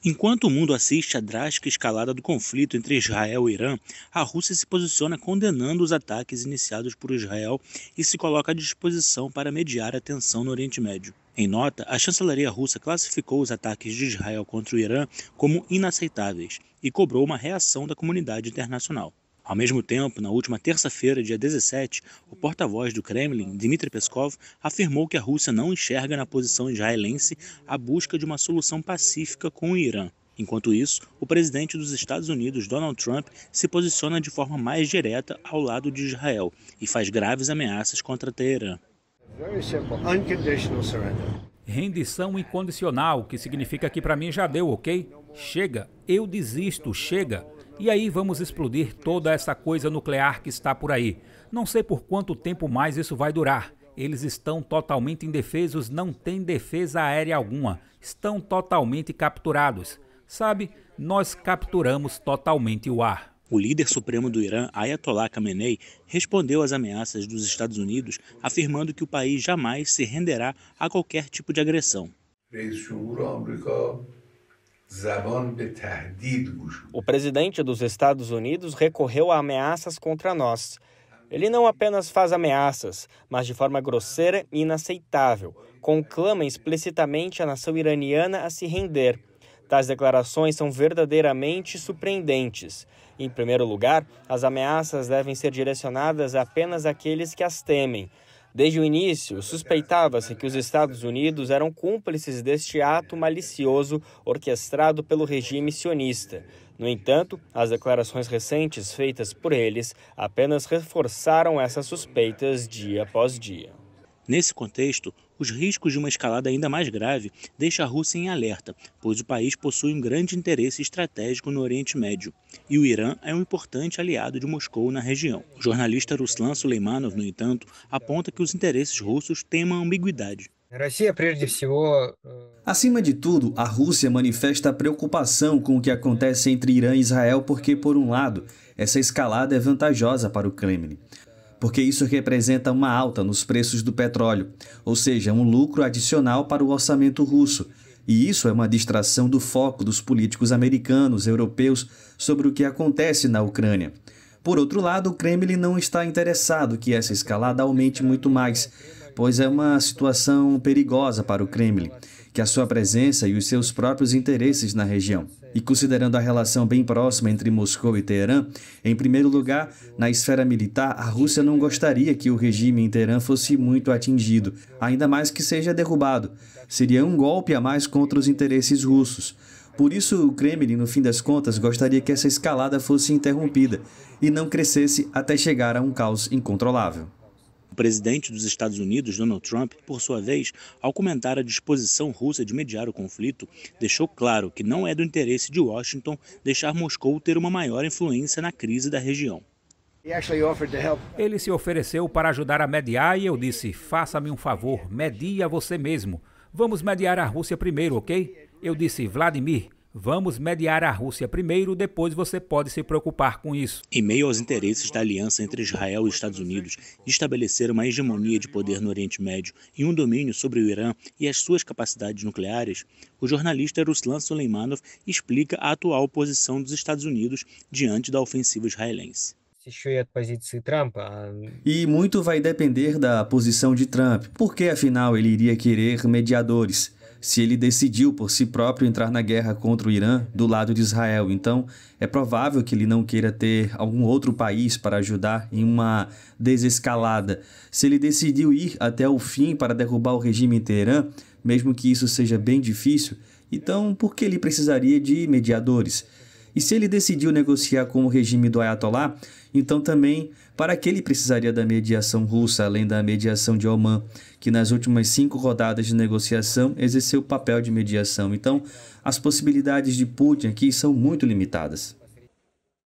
Enquanto o mundo assiste à drástica escalada do conflito entre Israel e Irã, a Rússia se posiciona condenando os ataques iniciados por Israel e se coloca à disposição para mediar a tensão no Oriente Médio. Em nota, a chancelaria russa classificou os ataques de Israel contra o Irã como inaceitáveis e cobrou uma reação da comunidade internacional. Ao mesmo tempo, na última terça-feira, dia 17, o porta-voz do Kremlin, Dmitry Peskov, afirmou que a Rússia não enxerga na posição israelense a busca de uma solução pacífica com o Irã. Enquanto isso, o presidente dos Estados Unidos, Donald Trump, se posiciona de forma mais direta ao lado de Israel e faz graves ameaças contra Teherã. Rendição incondicional, que significa que para mim já deu, ok? Chega, eu desisto, chega. E aí vamos explodir toda essa coisa nuclear que está por aí. Não sei por quanto tempo mais isso vai durar. Eles estão totalmente indefesos, não têm defesa aérea alguma. Estão totalmente capturados. Sabe, nós capturamos totalmente o ar. O líder supremo do Irã, Ayatollah Khamenei, respondeu às ameaças dos Estados Unidos, afirmando que o país jamais se renderá a qualquer tipo de agressão. O presidente dos Estados Unidos recorreu a ameaças contra nós. Ele não apenas faz ameaças, mas de forma grosseira e inaceitável, conclama explicitamente a nação iraniana a se render. Tais declarações são verdadeiramente surpreendentes. Em primeiro lugar, as ameaças devem ser direcionadas apenas àqueles que as temem. Desde o início, suspeitava-se que os Estados Unidos eram cúmplices deste ato malicioso orquestrado pelo regime sionista. No entanto, as declarações recentes feitas por eles apenas reforçaram essas suspeitas dia após dia. Nesse contexto, os riscos de uma escalada ainda mais grave deixam a Rússia em alerta, pois o país possui um grande interesse estratégico no Oriente Médio, e o Irã é um importante aliado de Moscou na região. O jornalista Ruslan Suleimanov, no entanto, aponta que os interesses russos têm uma ambiguidade. Acima de tudo, a Rússia manifesta preocupação com o que acontece entre Irã e Israel porque, por um lado, essa escalada é vantajosa para o Kremlin, porque isso representa uma alta nos preços do petróleo, ou seja, um lucro adicional para o orçamento russo. E isso é uma distração do foco dos políticos americanos, europeus, sobre o que acontece na Ucrânia. Por outro lado, o Kremlin não está interessado que essa escalada aumente muito mais, pois é uma situação perigosa para o Kremlin, que a sua presença e os seus próprios interesses na região. E considerando a relação bem próxima entre Moscou e Teherã, em primeiro lugar, na esfera militar, a Rússia não gostaria que o regime em Teherã fosse muito atingido, ainda mais que seja derrubado. Seria um golpe a mais contra os interesses russos. Por isso, o Kremlin, no fim das contas, gostaria que essa escalada fosse interrompida e não crescesse até chegar a um caos incontrolável. O presidente dos Estados Unidos, Donald Trump, por sua vez, ao comentar a disposição russa de mediar o conflito, deixou claro que não é do interesse de Washington deixar Moscou ter uma maior influência na crise da região. Ele se ofereceu para ajudar a mediar e eu disse, faça-me um favor, medie a você mesmo. Vamos mediar a Rússia primeiro, ok? Eu disse, Vladimir, vamos mediar a Rússia primeiro, depois você pode se preocupar com isso. Em meio aos interesses da aliança entre Israel e Estados Unidos de estabelecer uma hegemonia de poder no Oriente Médio e um domínio sobre o Irã e as suas capacidades nucleares, o jornalista Ruslan Suleimanov explica a atual posição dos Estados Unidos diante da ofensiva israelense. E muito vai depender da posição de Trump, porque afinal ele iria querer mediadores. Se ele decidiu por si próprio entrar na guerra contra o Irã do lado de Israel, então é provável que ele não queira ter algum outro país para ajudar em uma desescalada. Se ele decidiu ir até o fim para derrubar o regime em Teherã, mesmo que isso seja bem difícil, então por que ele precisaria de mediadores? E se ele decidiu negociar com o regime do Ayatollah, então também para que ele precisaria da mediação russa, além da mediação de Oman, que nas últimas 5 rodadas de negociação exerceu o papel de mediação. Então, as possibilidades de Putin aqui são muito limitadas.